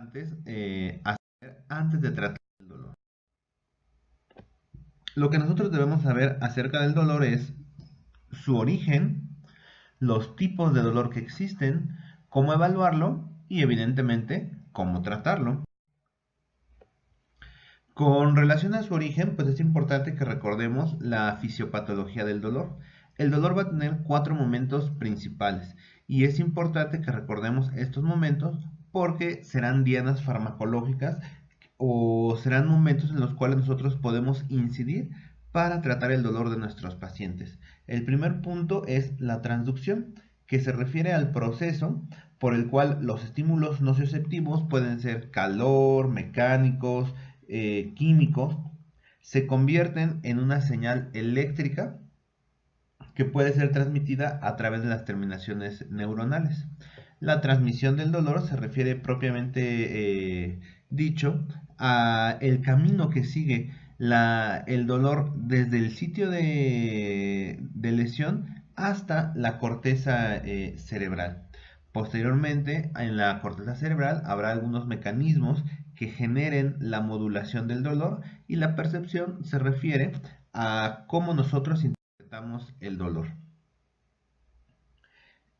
hacer antes de tratar el dolor. Lo que nosotros debemos saber acerca del dolor es su origen, los tipos de dolor que existen, cómo evaluarlo y evidentemente cómo tratarlo. Con relación a su origen, pues es importante que recordemos la fisiopatología del dolor. El dolor va a tener 4 momentos principales y es importante que recordemos estos momentos porque serán dianas farmacológicas o serán momentos en los cuales nosotros podemos incidir para tratar el dolor de nuestros pacientes. El primer punto es la transducción, que se refiere al proceso por el cual los estímulos nocioceptivos pueden ser calor, mecánicos, químicos, se convierten en una señal eléctrica que puede ser transmitida a través de las terminaciones neuronales. La transmisión del dolor se refiere propiamente dicho a el camino que sigue el dolor desde el sitio de lesión hasta la corteza cerebral. Posteriormente, en la corteza cerebral habrá algunos mecanismos que generen la modulación del dolor y la percepción se refiere a cómo nosotros interpretamos el dolor.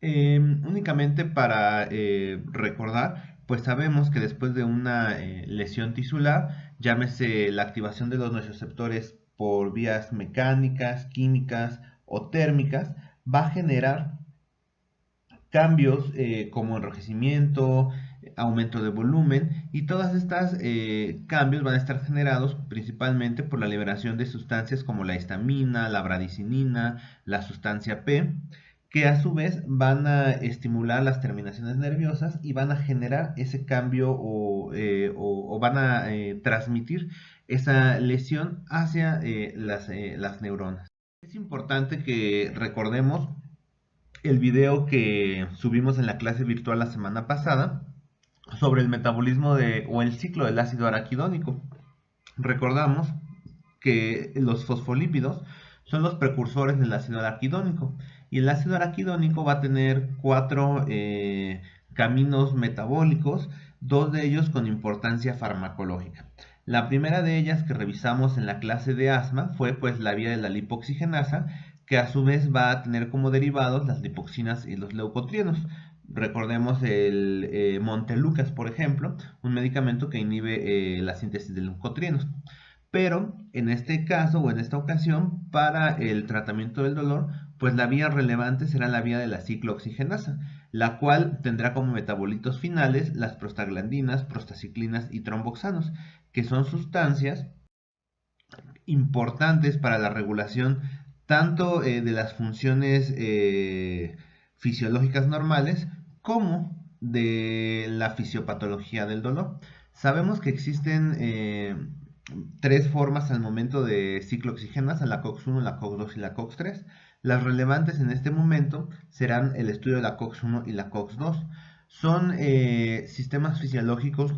Únicamente para recordar, pues sabemos que después de una lesión tisular, llámese la activación de los nociceptores por vías mecánicas, químicas o térmicas, va a generar cambios como enrojecimiento, aumento de volumen y todas estas cambios van a estar generados principalmente por la liberación de sustancias como la histamina, la bradicinina, la sustancia P, que a su vez van a estimular las terminaciones nerviosas y van a generar ese cambio o van a transmitir esa lesión hacia las neuronas. Es importante que recordemos el video que subimos en la clase virtual la semana pasada sobre el metabolismo o el ciclo del ácido araquidónico. Recordamos que los fosfolípidos son los precursores del ácido araquidónico y el ácido araquidónico va a tener 4 caminos metabólicos, 2 de ellos con importancia farmacológica. La primera de ellas que revisamos en la clase de asma fue pues la vía de la lipoxigenasa, que a su vez va a tener como derivados las lipoxinas y los leucotrienos. Recordemos el Montelukast, por ejemplo, un medicamento que inhibe la síntesis de leucotrienos. Pero en este caso o en esta ocasión, para el tratamiento del dolor, pues la vía relevante será la vía de la ciclooxigenasa, la cual tendrá como metabolitos finales las prostaglandinas, prostaciclinas y tromboxanos, que son sustancias importantes para la regulación tanto de las funciones fisiológicas normales como de la fisiopatología del dolor. Sabemos que existen 3 formas al momento de ciclooxigenasa, la COX-1, la COX-2 y la COX-3. Las relevantes en este momento serán el estudio de la COX-1 y la COX-2. Son sistemas fisiológicos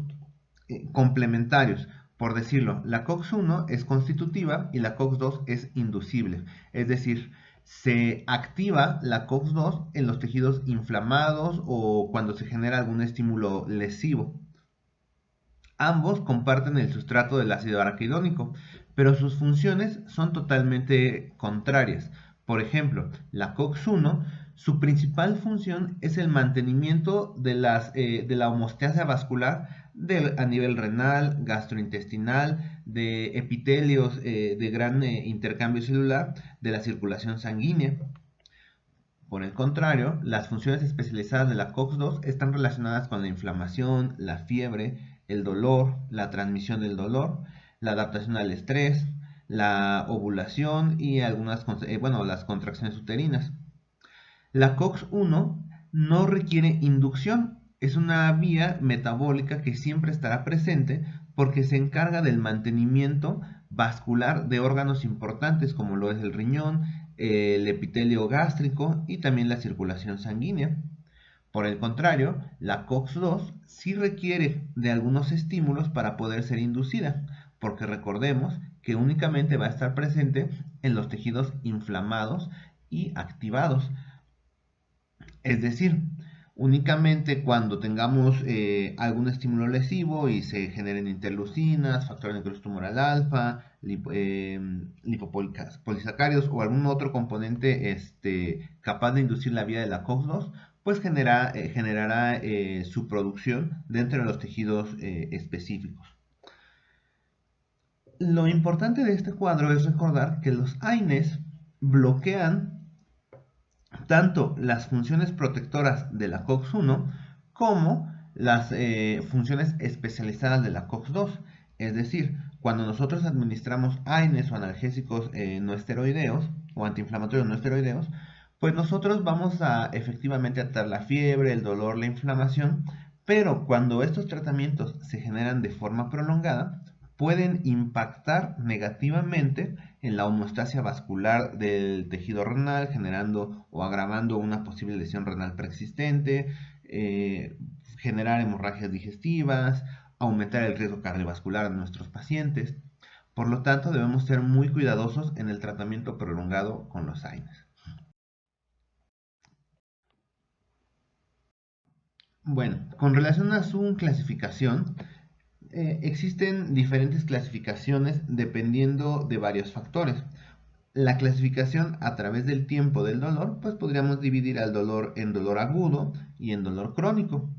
complementarios. Por decirlo, la COX-1 es constitutiva y la COX-2 es inducible. Es decir, se activa la COX-2 en los tejidos inflamados o cuando se genera algún estímulo lesivo. Ambos comparten el sustrato del ácido araquidónico, pero sus funciones son totalmente contrarias. Por ejemplo, la COX-1, su principal función es el mantenimiento de la homeostasia vascular a nivel renal, gastrointestinal, de epitelios de gran intercambio celular, de la circulación sanguínea. Por el contrario, las funciones especializadas de la COX-2 están relacionadas con la inflamación, la fiebre, el dolor, la transmisión del dolor, la adaptación al estrés, la ovulación y las contracciones uterinas. La COX-1 no requiere inducción, es una vía metabólica que siempre estará presente porque se encarga del mantenimiento vascular de órganos importantes como lo es el riñón, el epitelio gástrico y también la circulación sanguínea. Por el contrario, la COX-2 sí requiere de algunos estímulos para poder ser inducida, porque recordemos que únicamente va a estar presente en los tejidos inflamados y activados. Es decir, Únicamente cuando tengamos algún estímulo lesivo y se generen interleucinas, factor necrosis tumoral alfa, lipopolisacáridos o algún otro componente capaz de inducir la vía de la COX-2, pues generará su producción dentro de los tejidos específicos. Lo importante de este cuadro es recordar que los AINES bloquean tanto las funciones protectoras de la COX-1 como las funciones especializadas de la COX-2. Es decir, cuando nosotros administramos AINES o analgésicos no esteroideos o antiinflamatorios no esteroideos, pues nosotros vamos a efectivamente tratar la fiebre, el dolor, la inflamación, pero cuando estos tratamientos se generan de forma prolongada, pueden impactar negativamente en la homeostasia vascular del tejido renal, generando o agravando una posible lesión renal preexistente, generar hemorragias digestivas, aumentar el riesgo cardiovascular de nuestros pacientes. Por lo tanto, debemos ser muy cuidadosos en el tratamiento prolongado con los AINES. Bueno, con relación a su clasificación, existen diferentes clasificaciones dependiendo de varios factores. La clasificación a través del tiempo del dolor, pues podríamos dividir al dolor en dolor agudo y en dolor crónico.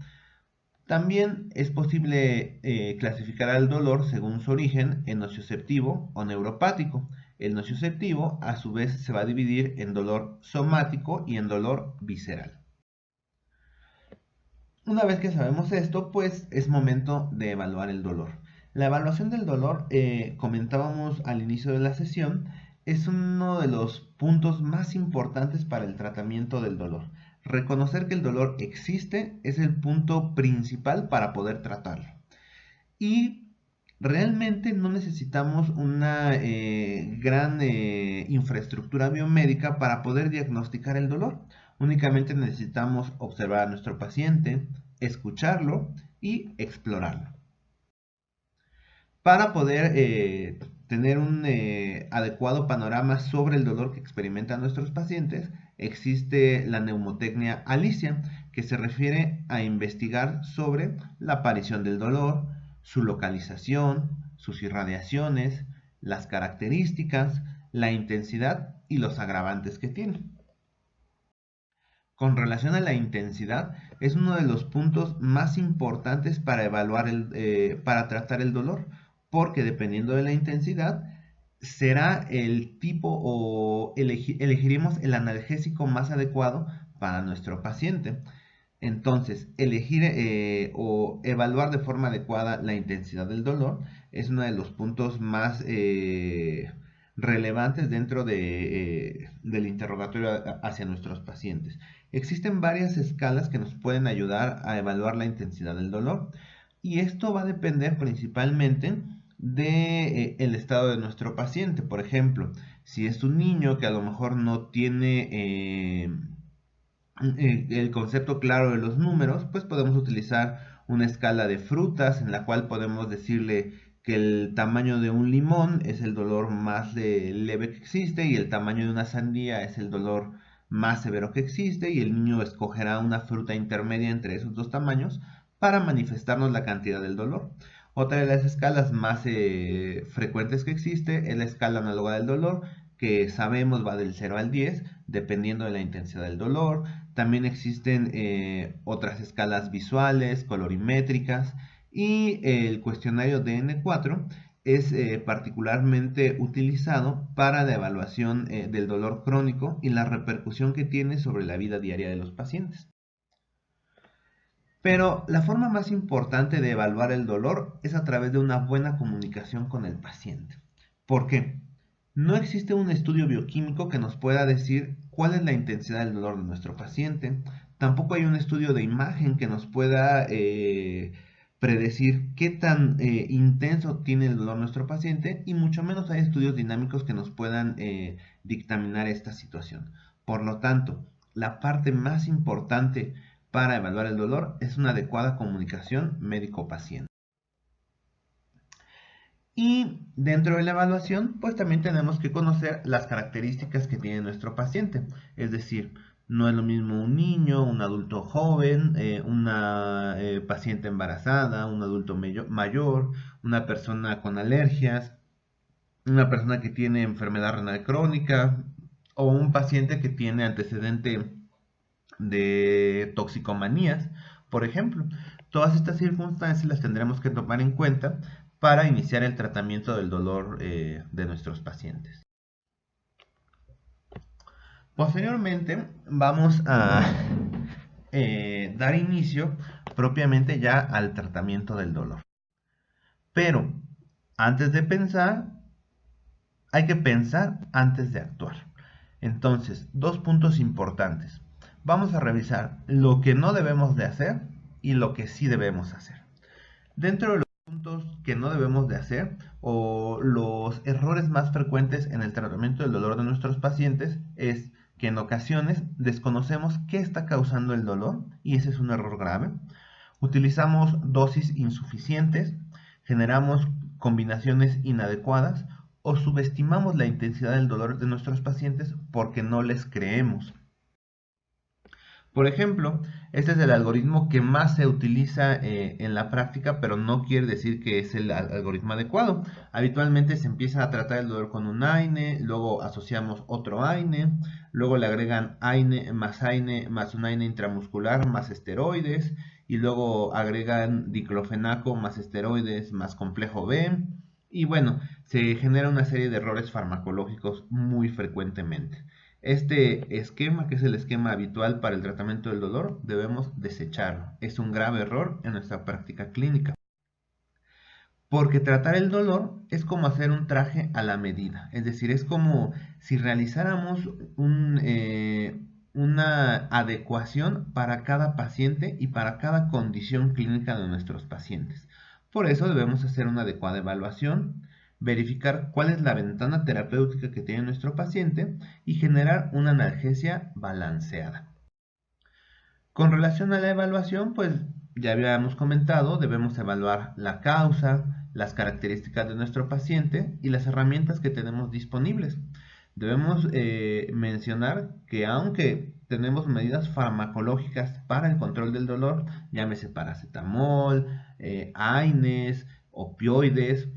También es posible clasificar al dolor según su origen en nocioceptivo o neuropático. El nocioceptivo a su vez se va a dividir en dolor somático y en dolor visceral. Una vez que sabemos esto, pues es momento de evaluar el dolor. La evaluación del dolor, comentábamos al inicio de la sesión, es uno de los puntos más importantes para el tratamiento del dolor. Reconocer que el dolor existe es el punto principal para poder tratarlo. Y realmente no necesitamos una gran infraestructura biomédica para poder diagnosticar el dolor. Únicamente necesitamos observar a nuestro paciente, escucharlo y explorarlo. Para poder tener un adecuado panorama sobre el dolor que experimentan nuestros pacientes, existe la mnemotecnia Alicia, que se refiere a investigar sobre la aparición del dolor, su localización, sus irradiaciones, las características, la intensidad y los agravantes que tiene. Con relación a la intensidad, es uno de los puntos más importantes para evaluar para tratar el dolor, porque dependiendo de la intensidad, será el tipo o elegiremos el analgésico más adecuado para nuestro paciente. Entonces, elegir o evaluar de forma adecuada la intensidad del dolor es uno de los puntos más relevantes dentro del interrogatorio hacia nuestros pacientes. Existen varias escalas que nos pueden ayudar a evaluar la intensidad del dolor y esto va a depender principalmente del estado de nuestro paciente. Por ejemplo, si es un niño que a lo mejor no tiene el concepto claro de los números, pues podemos utilizar una escala de frutas en la cual podemos decirle que el tamaño de un limón es el dolor más leve que existe y el tamaño de una sandía es el dolor más severo que existe, y el niño escogerá una fruta intermedia entre esos dos tamaños para manifestarnos la cantidad del dolor. Otra de las escalas más frecuentes que existe es la escala análoga del dolor, que sabemos va del 0 al 10, dependiendo de la intensidad del dolor. También existen otras escalas visuales, colorimétricas, y el cuestionario DN4 es particularmente utilizado para la evaluación del dolor crónico y la repercusión que tiene sobre la vida diaria de los pacientes. Pero la forma más importante de evaluar el dolor es a través de una buena comunicación con el paciente. ¿Por qué? No existe un estudio bioquímico que nos pueda decir cuál es la intensidad del dolor de nuestro paciente. Tampoco hay un estudio de imagen que nos pueda predecir qué tan intenso tiene el dolor nuestro paciente, y mucho menos hay estudios dinámicos que nos puedan dictaminar esta situación. Por lo tanto, la parte más importante para evaluar el dolor es una adecuada comunicación médico-paciente. Y dentro de la evaluación, pues también tenemos que conocer las características que tiene nuestro paciente. Es decir, No es lo mismo un niño, un adulto joven, una paciente embarazada, un adulto mayor, una persona con alergias, una persona que tiene enfermedad renal crónica o un paciente que tiene antecedente de toxicomanías, por ejemplo. Todas estas circunstancias las tendremos que tomar en cuenta para iniciar el tratamiento del dolor de nuestros pacientes. Posteriormente vamos a dar inicio propiamente ya al tratamiento del dolor. Pero antes de pensar, hay que pensar antes de actuar. Entonces, dos puntos importantes. Vamos a revisar lo que no debemos de hacer y lo que sí debemos hacer. Dentro de los puntos que no debemos de hacer o los errores más frecuentes en el tratamiento del dolor de nuestros pacientes es que en ocasiones desconocemos qué está causando el dolor y ese es un error grave. Utilizamos dosis insuficientes, generamos combinaciones inadecuadas o subestimamos la intensidad del dolor de nuestros pacientes porque no les creemos. Por ejemplo, este es el algoritmo que más se utiliza en la práctica, pero no quiere decir que es el algoritmo adecuado. Habitualmente se empieza a tratar el dolor con un AINE, luego asociamos otro AINE, luego le agregan AINE más un AINE intramuscular más esteroides, y luego agregan diclofenaco más esteroides más complejo B, y bueno, se genera una serie de errores farmacológicos muy frecuentemente. Este esquema, que es el esquema habitual para el tratamiento del dolor, debemos desecharlo. Es un grave error en nuestra práctica clínica. Porque tratar el dolor es como hacer un traje a la medida. Es decir, es como si realizáramos una adecuación para cada paciente y para cada condición clínica de nuestros pacientes. Por eso debemos hacer una adecuada evaluación, verificar cuál es la ventana terapéutica que tiene nuestro paciente y generar una analgesia balanceada. Con relación a la evaluación, pues ya habíamos comentado, debemos evaluar la causa, las características de nuestro paciente y las herramientas que tenemos disponibles. Debemos mencionar que aunque tenemos medidas farmacológicas para el control del dolor, llámese paracetamol, AINES, opioides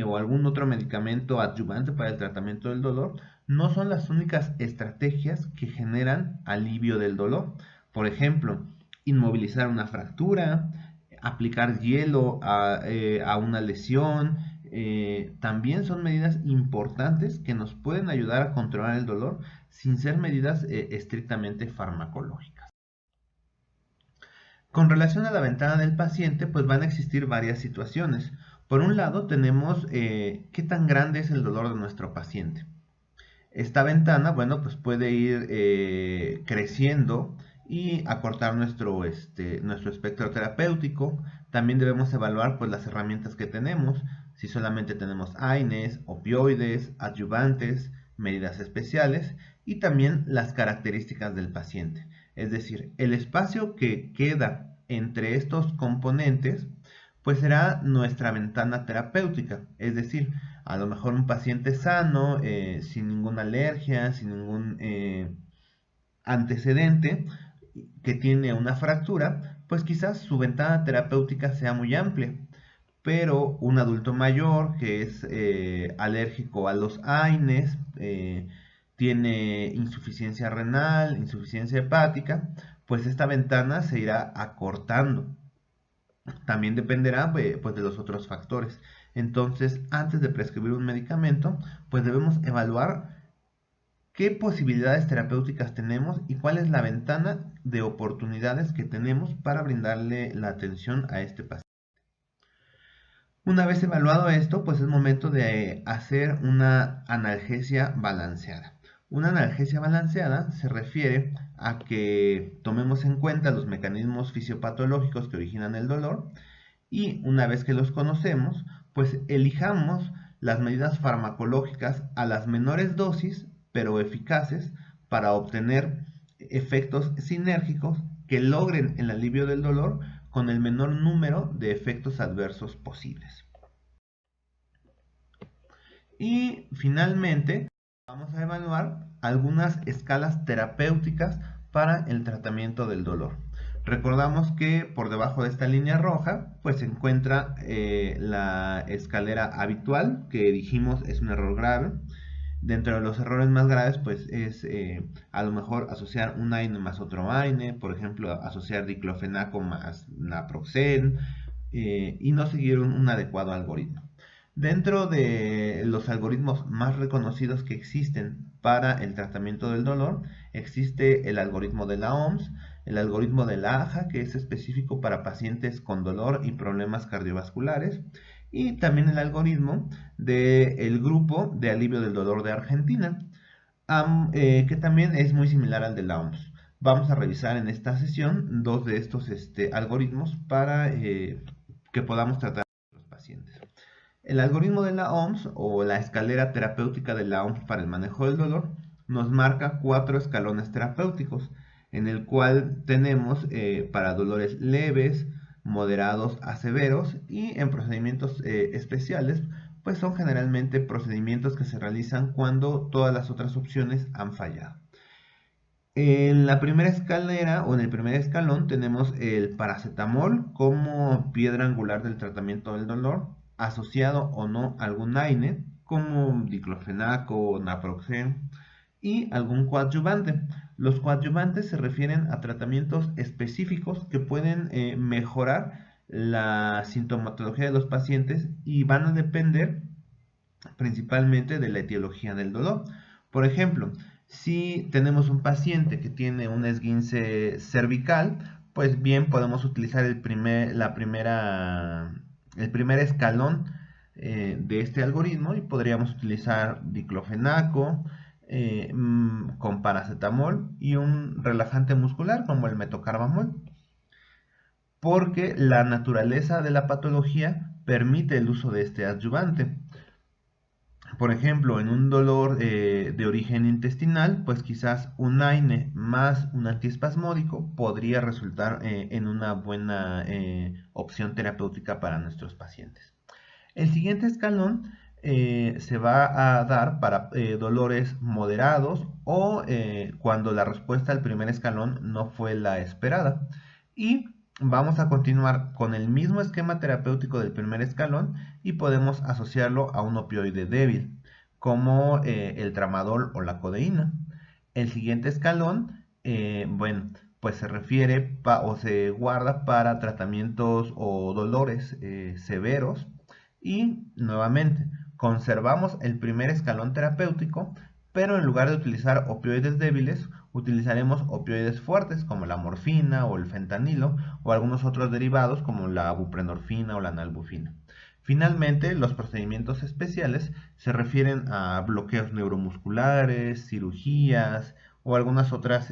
o algún otro medicamento adyuvante para el tratamiento del dolor, no son las únicas estrategias que generan alivio del dolor. Por ejemplo, inmovilizar una fractura, aplicar hielo a una lesión, también son medidas importantes que nos pueden ayudar a controlar el dolor sin ser medidas estrictamente farmacológicas. Con relación a la ventana del paciente, pues van a existir varias situaciones. Por un lado, tenemos qué tan grande es el dolor de nuestro paciente. Esta ventana, bueno, pues puede ir creciendo y acortar nuestro espectro terapéutico. También debemos evaluar pues las herramientas que tenemos, si solamente tenemos AINES, opioides, adyuvantes, medidas especiales y también las características del paciente. Es decir, el espacio que queda entre estos componentes pues será nuestra ventana terapéutica. Es decir, a lo mejor un paciente sano, sin ninguna alergia, sin ningún antecedente, que tiene una fractura, pues quizás su ventana terapéutica sea muy amplia. Pero un adulto mayor que es alérgico a los AINES, tiene insuficiencia renal, insuficiencia hepática, pues esta ventana se irá acortando. También dependerá pues, de los otros factores. Entonces, antes de prescribir un medicamento, pues debemos evaluar qué posibilidades terapéuticas tenemos y cuál es la ventana de oportunidades que tenemos para brindarle la atención a este paciente. Una vez evaluado esto, pues es momento de hacer una analgesia balanceada. Una analgesia balanceada se refiere a que tomemos en cuenta los mecanismos fisiopatológicos que originan el dolor y una vez que los conocemos, pues elijamos las medidas farmacológicas a las menores dosis, pero eficaces, para obtener efectos sinérgicos que logren el alivio del dolor con el menor número de efectos adversos posibles. Y finalmente vamos a evaluar algunas escalas terapéuticas para el tratamiento del dolor. Recordamos que por debajo de esta línea roja pues se encuentra la escalera habitual, que dijimos es un error grave. Dentro de los errores más graves pues es a lo mejor asociar un AINE más otro AINE, por ejemplo asociar diclofenaco más naproxen, y no seguir un adecuado algoritmo. Dentro de los algoritmos más reconocidos que existen para el tratamiento del dolor, existe el algoritmo de la OMS, el algoritmo de la AJA, que es específico para pacientes con dolor y problemas cardiovasculares, y también el algoritmo del grupo de alivio del dolor de Argentina, que también es muy similar al de la OMS. Vamos a revisar en esta sesión dos de estos algoritmos para que podamos tratar a los pacientes. El algoritmo de la OMS o la escalera terapéutica de la OMS para el manejo del dolor nos marca 4 escalones terapéuticos, en el cual tenemos para dolores leves, moderados a severos, y en procedimientos especiales, pues son generalmente procedimientos que se realizan cuando todas las otras opciones han fallado. En la primera escalera o en el primer escalón tenemos el paracetamol como piedra angular del tratamiento del dolor, asociado o no a algún AINE como diclofenaco o naproxen, y algún coadyuvante. Los coadyuvantes se refieren a tratamientos específicos que pueden mejorar la sintomatología de los pacientes y van a depender principalmente de la etiología del dolor. Por ejemplo, si tenemos un paciente que tiene un esguince cervical, pues bien podemos utilizar el primer escalón de este algoritmo, y podríamos utilizar diclofenaco con paracetamol y un relajante muscular como el metocarbamol, porque la naturaleza de la patología permite el uso de este adyuvante. Por ejemplo, en un dolor de origen intestinal, pues quizás un AINE más un antiespasmódico podría resultar en una buena opción terapéutica para nuestros pacientes. El siguiente escalón se va a dar para dolores moderados o cuando la respuesta al primer escalón no fue la esperada. Y vamos a continuar con el mismo esquema terapéutico del primer escalón y podemos asociarlo a un opioide débil, como el tramadol o la codeína. El siguiente escalón, bueno, pues se refiere o se guarda para tratamientos o dolores severos. Y nuevamente, conservamos el primer escalón terapéutico, pero en lugar de utilizar opioides débiles, utilizaremos opioides fuertes como la morfina o el fentanilo, o algunos otros derivados como la buprenorfina o la nalbufina. Finalmente, los procedimientos especiales se refieren a bloqueos neuromusculares, cirugías o algunas otras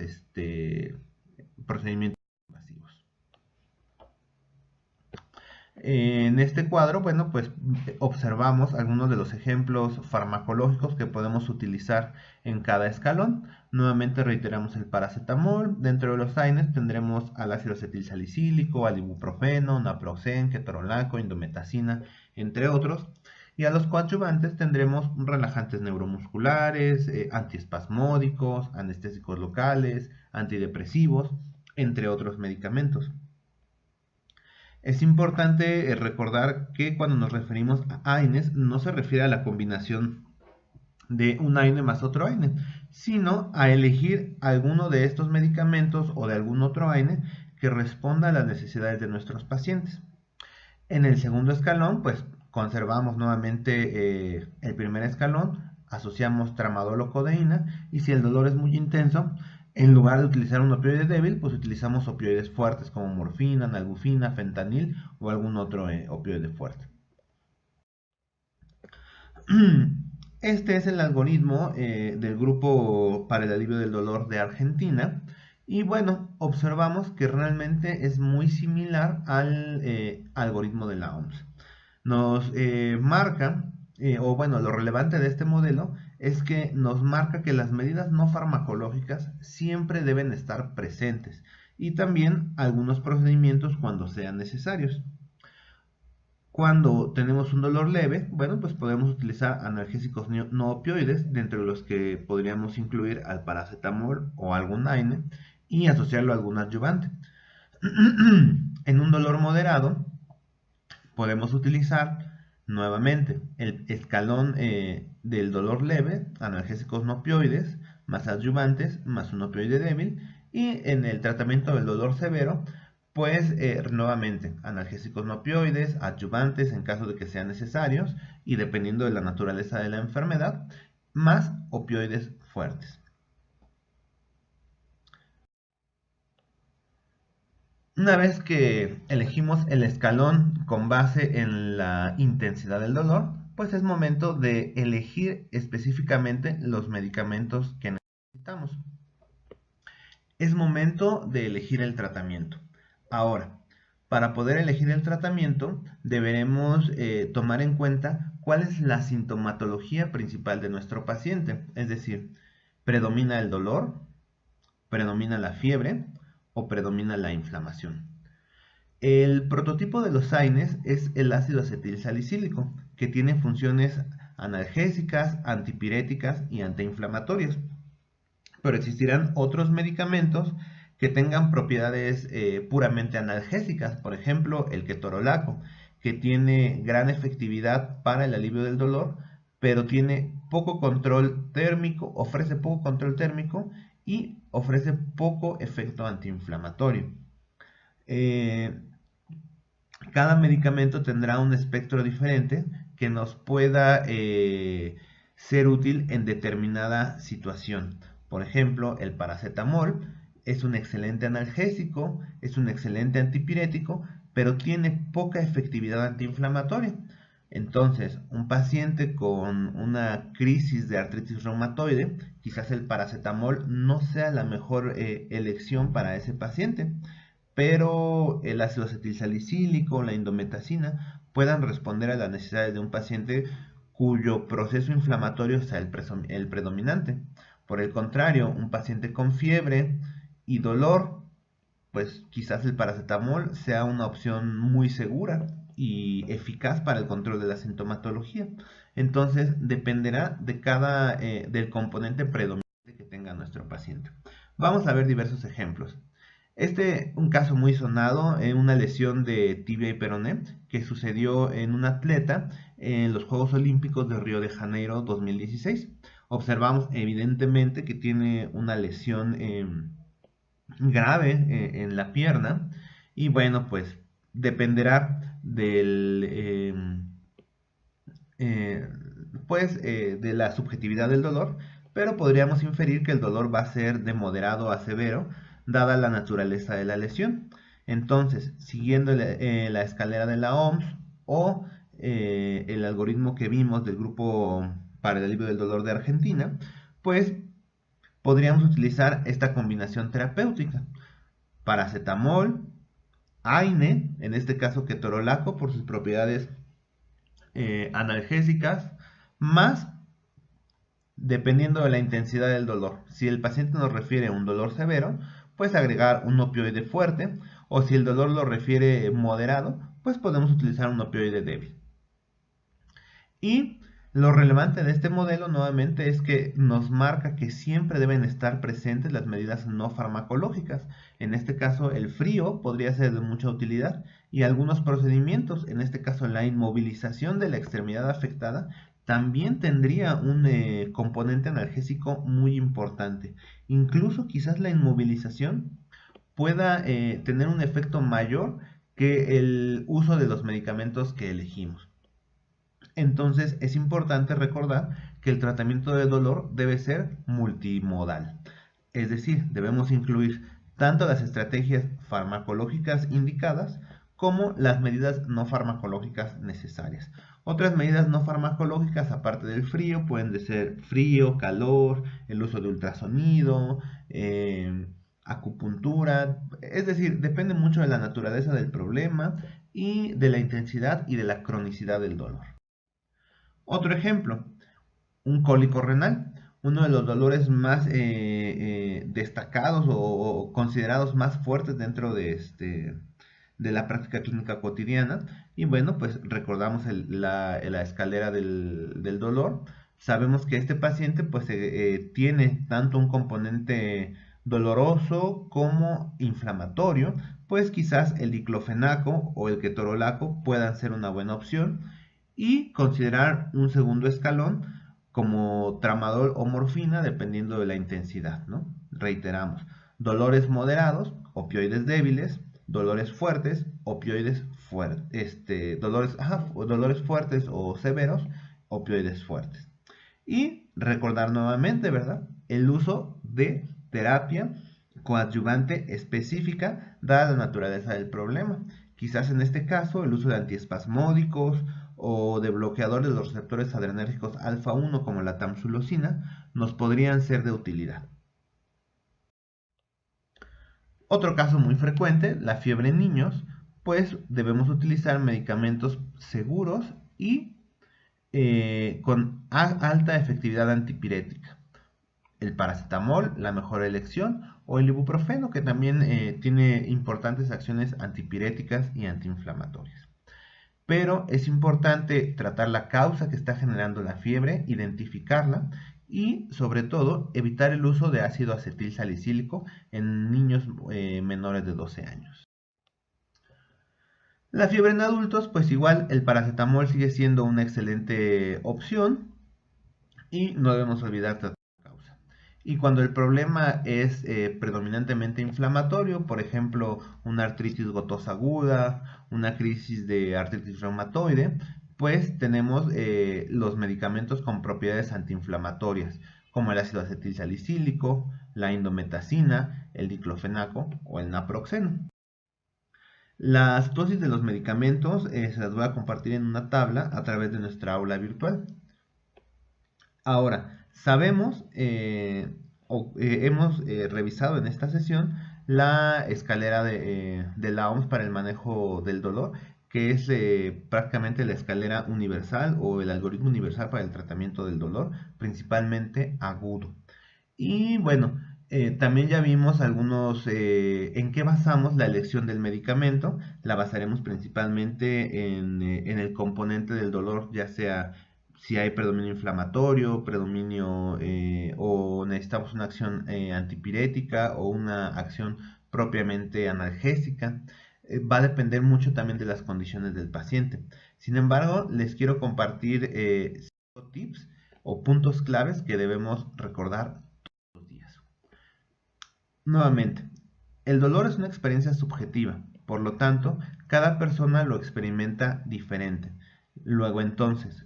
procedimientos invasivos. En este cuadro, bueno, pues observamos algunos de los ejemplos farmacológicos que podemos utilizar en cada escalón. Nuevamente reiteramos el paracetamol. Dentro de los AINES tendremos al ácido acetilsalicílico, al ibuprofeno, naproxen, ketorolaco, indometacina, entre otros. Y a los coadyuvantes tendremos relajantes neuromusculares, antiespasmódicos, anestésicos locales, antidepresivos, entre otros medicamentos. Es importante recordar que cuando nos referimos a AINES no se refiere a la combinación de un AINE más otro AINE, sino a elegir alguno de estos medicamentos o de algún otro AINE que responda a las necesidades de nuestros pacientes. En el segundo escalón, pues conservamos nuevamente el primer escalón, asociamos tramadol o codeína, y si el dolor es muy intenso, en lugar de utilizar un opioide débil, pues utilizamos opioides fuertes como morfina, nalbufina, fentanil o algún otro opioide fuerte. Este es el algoritmo del grupo para el alivio del dolor de Argentina. Y bueno, observamos que realmente es muy similar al algoritmo de la OMS. Nos marca, o bueno, lo relevante de este modelo es que nos marca que las medidas no farmacológicas siempre deben estar presentes, y también algunos procedimientos cuando sean necesarios. Cuando tenemos un dolor leve, bueno, pues podemos utilizar analgésicos no opioides, dentro de los que podríamos incluir al paracetamol o algún AINE, y asociarlo a algún adyuvante. En un dolor moderado podemos utilizar nuevamente el escalón del dolor leve, analgésicos no opioides, más adyuvantes, más un opioide débil, y en el tratamiento del dolor severo, pues nuevamente analgésicos no opioides, adyuvantes en caso de que sean necesarios y dependiendo de la naturaleza de la enfermedad, más opioides fuertes. Una vez que elegimos el escalón con base en la intensidad del dolor, pues es momento de elegir específicamente los medicamentos que necesitamos. Es momento de elegir el tratamiento. Ahora, para poder elegir el tratamiento, deberemos tomar en cuenta cuál es la sintomatología principal de nuestro paciente. Es decir, ¿predomina el dolor? ¿Predomina la fiebre? ¿O predomina la inflamación? El prototipo de los AINES es el ácido acetilsalicílico, que tiene funciones analgésicas, antipiréticas y antiinflamatorias. Pero existirán otros medicamentos que tengan propiedades puramente analgésicas, por ejemplo el ketorolaco, que tiene gran efectividad para el alivio del dolor, pero tiene poco control térmico, ofrece poco control térmico y ofrece poco efecto antiinflamatorio. Cada medicamento tendrá un espectro diferente que nos pueda ser útil en determinada situación. Por ejemplo, el paracetamol es un excelente analgésico, es un excelente antipirético, pero tiene poca efectividad antiinflamatoria. Entonces, un paciente con una crisis de artritis reumatoide, quizás el paracetamol no sea la mejor elección para ese paciente, pero el ácido acetilsalicílico, la indometacina, puedan responder a las necesidades de un paciente cuyo proceso inflamatorio sea el predominante. Por el contrario, un paciente con fiebre y dolor, pues quizás el paracetamol sea una opción muy segura y eficaz para el control de la sintomatología. Entonces, dependerá de del componente predominante que tenga nuestro paciente. Vamos a ver diversos ejemplos. Un caso muy sonado, una lesión de tibia y peroné que sucedió en un atleta en los Juegos Olímpicos de Río de Janeiro 2016. Observamos evidentemente que tiene una lesión grave en la pierna y bueno, pues dependerá eh, de la subjetividad del dolor, pero podríamos inferir que el dolor va a ser de moderado a severo, dada la naturaleza de la lesión. Entonces, siguiendo la escalera de la OMS o el algoritmo que vimos del grupo para el alivio del dolor de Argentina, pues podríamos utilizar esta combinación terapéutica. Paracetamol, AINE, en este caso ketorolaco por sus propiedades analgésicas, más dependiendo de la intensidad del dolor. Si el paciente nos refiere a un dolor severo, pues agregar un opioide fuerte, o si el dolor lo refiere moderado, pues podemos utilizar un opioide débil. Y lo relevante de este modelo nuevamente es que nos marca que siempre deben estar presentes las medidas no farmacológicas. En este caso el frío podría ser de mucha utilidad y algunos procedimientos, en este caso la inmovilización de la extremidad afectada, también tendría un componente analgésico muy importante. Incluso quizás la inmovilización pueda tener un efecto mayor que el uso de los medicamentos que elegimos. Entonces es importante recordar que el tratamiento de dolor debe ser multimodal. Es decir, debemos incluir tanto las estrategias farmacológicas indicadas como las medidas no farmacológicas necesarias. Otras medidas no farmacológicas, aparte del frío, pueden ser frío, calor, el uso de ultrasonido, acupuntura. Es decir, depende mucho de la naturaleza del problema y de la intensidad y de la cronicidad del dolor. Otro ejemplo, un cólico renal, uno de los dolores más destacados o considerados más fuertes dentro de la práctica clínica cotidiana. Y bueno, pues recordamos la escalera del dolor. Sabemos que este paciente pues tiene tanto un componente doloroso como inflamatorio, pues quizás el diclofenaco o el ketorolaco puedan ser una buena opción, y considerar un segundo escalón como tramadol o morfina dependiendo de la intensidad, ¿no? Reiteramos, dolores moderados, opioides débiles; dolores fuertes, opioides fuertes; dolores fuertes o severos, opioides fuertes. Y recordar nuevamente, ¿verdad?, el uso de terapia coadyuvante específica dada la naturaleza del problema. Quizás en este caso el uso de antiespasmódicos o de bloqueadores de los receptores adrenérgicos alfa 1 como la tamsulosina nos podrían ser de utilidad. Otro caso muy frecuente, la fiebre en niños, pues debemos utilizar medicamentos seguros y con alta efectividad antipirética. El paracetamol, la mejor elección, o el ibuprofeno, que también tiene importantes acciones antipiréticas y antiinflamatorias. Pero es importante tratar la causa que está generando la fiebre, identificarla y, sobre todo, evitar el uso de ácido acetil salicílico en niños menores de 12 años. La fiebre en adultos, pues igual el paracetamol sigue siendo una excelente opción y no debemos olvidar tratar la causa. Y cuando el problema es predominantemente inflamatorio, por ejemplo, una artritis gotosa aguda, una crisis de artritis reumatoide, pues tenemos los medicamentos con propiedades antiinflamatorias, como el ácido acetilsalicílico, la indometacina, el diclofenaco o el naproxeno. Las dosis de los medicamentos se las voy a compartir en una tabla a través de nuestra aula virtual. Ahora, sabemos hemos revisado en esta sesión la escalera de la OMS para el manejo del dolor, que es prácticamente la escalera universal o el algoritmo universal para el tratamiento del dolor, principalmente agudo. Y bueno, también ya vimos algunos en qué basamos la elección del medicamento. La basaremos principalmente en el componente del dolor, ya sea si hay predominio inflamatorio, predominio o necesitamos una acción antipirética o una acción propiamente analgésica. Va a depender mucho también de las condiciones del paciente. Sin embargo, les quiero compartir 5 tips o puntos claves que debemos recordar todos los días. Nuevamente, el dolor es una experiencia subjetiva, por lo tanto, cada persona lo experimenta diferente. Luego entonces,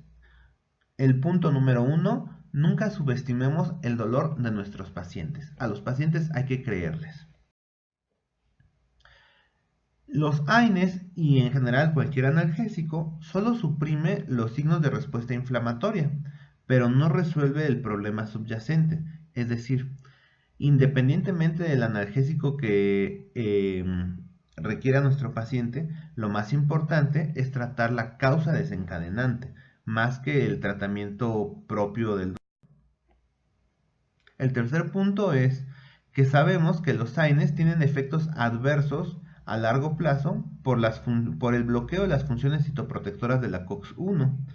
el punto número 1, nunca subestimemos el dolor de nuestros pacientes. A los pacientes hay que creerles. Los AINES y en general cualquier analgésico solo suprime los signos de respuesta inflamatoria, pero no resuelve el problema subyacente. Es decir, independientemente del analgésico que requiera nuestro paciente, lo más importante es tratar la causa desencadenante, más que el tratamiento propio del dolor. El tercer punto es que sabemos que los AINES tienen efectos adversos a largo plazo por el bloqueo de las funciones citoprotectoras de la COX-1.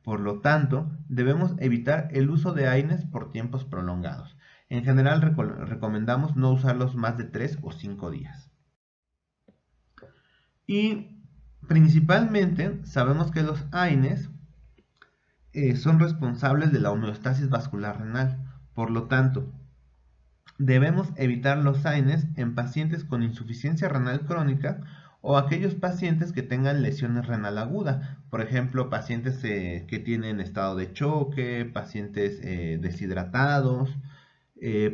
Por lo tanto, debemos evitar el uso de AINES por tiempos prolongados. En general recomendamos no usarlos más de 3 o 5 días. Y principalmente sabemos que los AINES son responsables de la homeostasis vascular renal. Por lo tanto, debemos evitar los AINES en pacientes con insuficiencia renal crónica o aquellos pacientes que tengan lesiones renal aguda. Por ejemplo, pacientes que tienen estado de choque, pacientes deshidratados,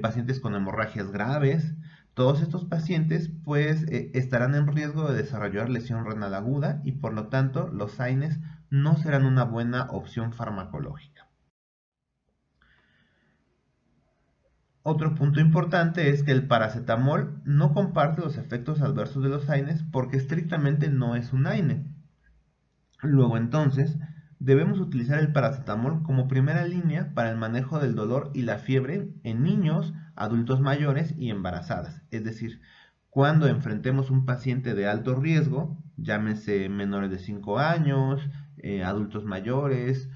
pacientes con hemorragias graves. Todos estos pacientes pues estarán en riesgo de desarrollar lesión renal aguda y por lo tanto los AINES no serán una buena opción farmacológica. Otro punto importante es que el paracetamol no comparte los efectos adversos de los AINES porque estrictamente no es un AINE. Luego entonces, debemos utilizar el paracetamol como primera línea para el manejo del dolor y la fiebre en niños, adultos mayores y embarazadas. Es decir, cuando enfrentemos un paciente de alto riesgo, llámese menores de 5 años, adultos mayores,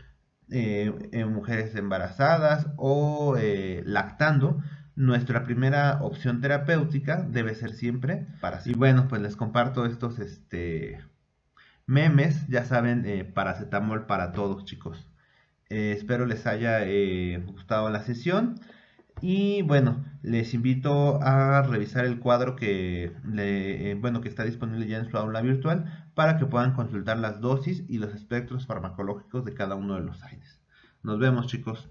mujeres embarazadas o lactando, nuestra primera opción terapéutica debe ser siempre paracetamol. Y bueno, pues les comparto estos memes, ya saben, paracetamol para todos, chicos. Espero les haya gustado la sesión. Y bueno, les invito a revisar el cuadro que está disponible ya en su aula virtual para que puedan consultar las dosis y los espectros farmacológicos de cada uno de los AINES. Nos vemos, chicos.